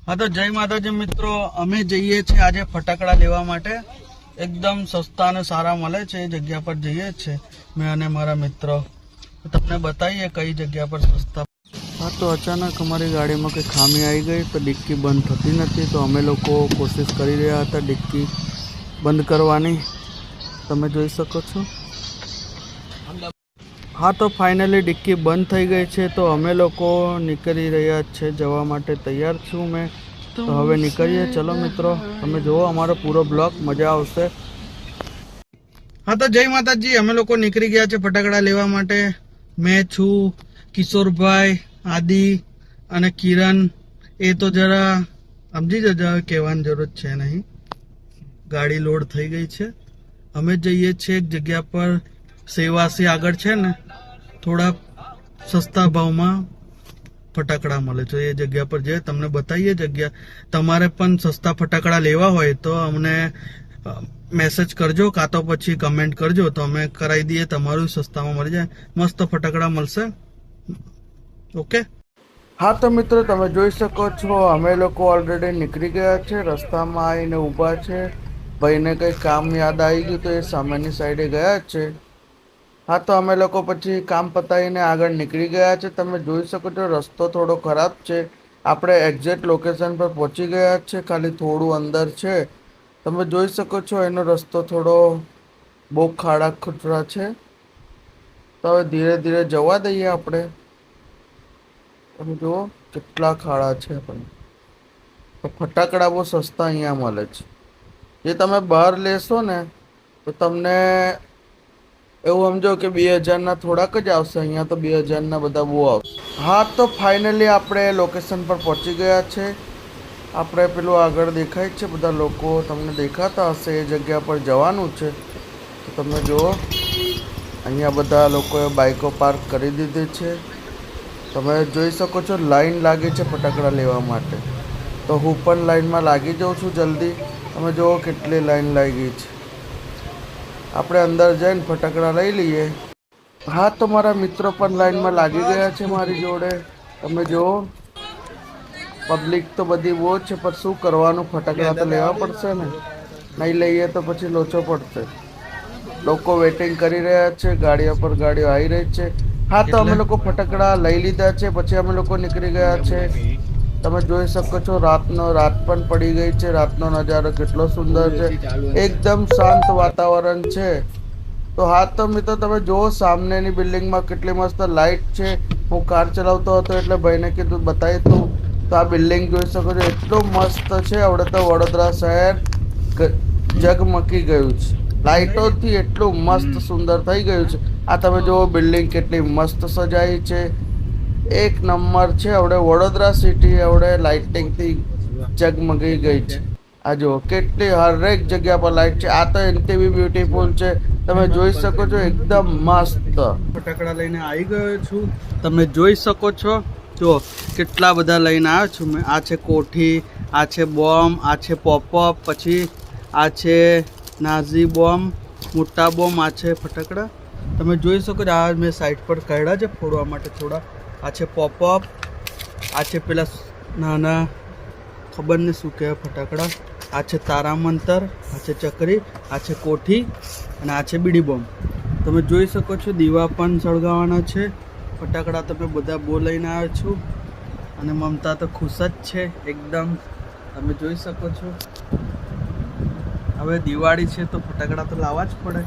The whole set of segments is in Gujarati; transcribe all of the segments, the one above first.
हाँ तो जय माताजी मित्रों, अमे जईए छे आज फटाकड़ा लेवा माटे। एकदम सस्ता ने सारा मळे छे। जग्या पर जईए छे मैं अने मारा मित्रों। तो तमने बताइए कई जग्या पर सस्ता। हाँ तो अचानक हमारी गाड़ी में कोई खामी आई गई तो डिक्की बंद थती नथी। तो अमे लोको कोशिश करी रह्या हता डिक्की बंद करवानी। तमे जोई शको छो। हाँ तो फाइनली डिक्की बंद थई गई है। तो अमे लोको निकली रह्या छे जवा माटे तैयार छूं मैं। तो हवे निकलीए। चलो मित्रों तमे जो अमारो पूरो ब्लॉग मजा आवशे। हाँ तो जय माताजी, अमे लोको निकली गया छे फटाकड़ा लेवा माटे। मैं छू किशोर भाई आदि अने किरण। ए तो जरा समझी जजो, कहेवानी जरूरत छे नहीं। गाड़ी लोड थई गई छे। अमे जईए छे एक जग्या पर सेवासी आगळ छे ने, थोड़ा सस्ता भाव में फटाकड़ा मळे छे। ए जग्या पर जे तमने बताइए जग्या। तमारे पण सस्ता फटाकड़ा लेवा होय तो अमने मैसेज करजो का तो पछी कमेंट करजो तो अमे कराई दीए। तमारू सस्ता में मळी जाए, मस्त फटाकड़ा मळशे। ओके। हाँ तो मित्रों तमे जोई शको छो अमे लोको ऑलरेडी निकली गया छे। रस्ता में आवीने ऊभा छे। भाईने कई काम याद आई गयुं तो ए सामेनी साइडे गया छे। हाँ तो अमे लोको पछी काम पतावीने आगळ निकली गया छे। तमे जोई शको छो रस्तो थोड़ो खराब छे। आपणे एक्जेक्ट लोकेशन पर पहोंची गया छे, खाली थोड़ું अंदर छे। तमे जोई शको छो एनो रस्तो थोड़ो बહુ ખાડા ખુટરા छे। तो हवे धीरे धीरे जवा दઈએ आपणे। તમે જુઓ કેટલા ખાડા છે। પણ તો ફટાકડા બહુ સસ્તા અહીંયા મળે છે। જે તમે બહાર લેશો ને તો તમને એવું સમજો કે 2000 ના થોડાક જ આવશે। અહીંયા તો 2000 ના બધા બહુ આવશે। હા તો ફાઇનલી આપણે લોકેશન પર પહોંચી ગયા છે। આપણે પેલું આગળ દેખાય છે બધા લોકો, તમને દેખાતા હશે। એ જગ્યા પર જવાનું છે। તો તમે જુઓ અહીંયા બધા લોકોએ બાઇકો પાર્ક કરી દીધી છે। તમે જોઈ શકો છો લાઈન લાગી છે ફટાકડા લેવા માટે। તો હું પણ લાઈનમાં લાગી જાઉં છું જલ્દી। તમે જુઓ કેટલી લાઈન લાગી છે। આપણે અંદર જઈને ફટાકડા લઈ લઈએ। હા તો મારા મિત્રો પણ લાઈનમાં લાગી ગયા છે મારી જોડે। તમે જુઓ પબ્લિક તો બધી બહુ છે, પણ શું કરવાનું, ફટાકડા તો લેવા પડશે ને। નહીં લઈએ તો પછી લોચો પડશે। લોકો વેટિંગ કરી રહ્યા છે, ગાડીઓ પર ગાડીઓ આવી રહી છે। हाँ तो अमे लोको फटाकड़ा लई लीधा छे, पछी अमे लोको निकली गया छे। तमे जोई शको छो रात पण पड़ी गई छे। रातनो नजारो केटलो सुंदर छे, एकदम शांत वातावरण छे। तो हाँ तो मित्रों तमे जो सामनेनी बिल्डिंग में केटली मस्त लाइट छे। हूँ कार चलावतो हतो એટલે ભાઈને કીધું બતાવી તું। તો આ બિલ્ડિંગ જોઈ શકો છો એટલું મસ્ત છે। હવે તો વડોદરા શહેર જગમગી ગયું છે। લાઇટોથી એટલું મસ્ત સુંદર થઈ ગયું છે। આ તમે જો બિલ્ડિંગ કેટલી મસ્ત સજાઈ છે, એક નંબર છે। હવે વડોદરા સિટી હવે લાઇટિંગથી જગમગી ગઈ છે। આ જો કેટલી હરેક જગ્યા પર લાઇટ છે। આ તો એનથી બી બ્યુટીફુલ છે। તમે જોઈ શકો છો એકદમ મસ્ત। ફટાકડા લઈને આવી ગયો છું। તમે જોઈ શકો છો જો કેટલા બધા લઈને આવ્યો છું મેં। આ છે કોઠી, આ છે બોમ્બ, આ છે પોપઅપ, પછી આ છે નાઝી બોમ્બ, મોટા બોમ્બ, આ છે ફટાકડા। તમે જોઈ શકો છો આ મેં સાઈડ પર કાઢ્યા છે ફોડવા માટે થોડા। આ છે પોપઅપ, આ છે પેલા નાના ખબર ને શું કહેવાય ફટાકડા, આ છે તારા મંતર, આ છે ચકરી, આ છે કોઠી અને આ છે બીડી બોમ્બ। તમે જોઈ શકો છો દીવા પણ સળગાવવાના છે। ફટાકડા તમે બધા બહુ લઈને આવ્યો છું અને મમતા તો ખુશ જ છે એકદમ। તમે જોઈ શકો છો હવે દિવાળી છે તો ફટાકડા તો લાવવા જ પડે।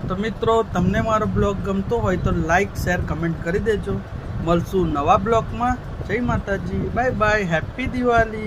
તો મિત્રો તમને મારો બ્લોગ ગમતો હોય તો લાઈક શેર કમેન્ટ કરી દેજો। મળશું નવા બ્લોગમાં। જય માતાજી, બાય બાય, હેપી દિવાળી।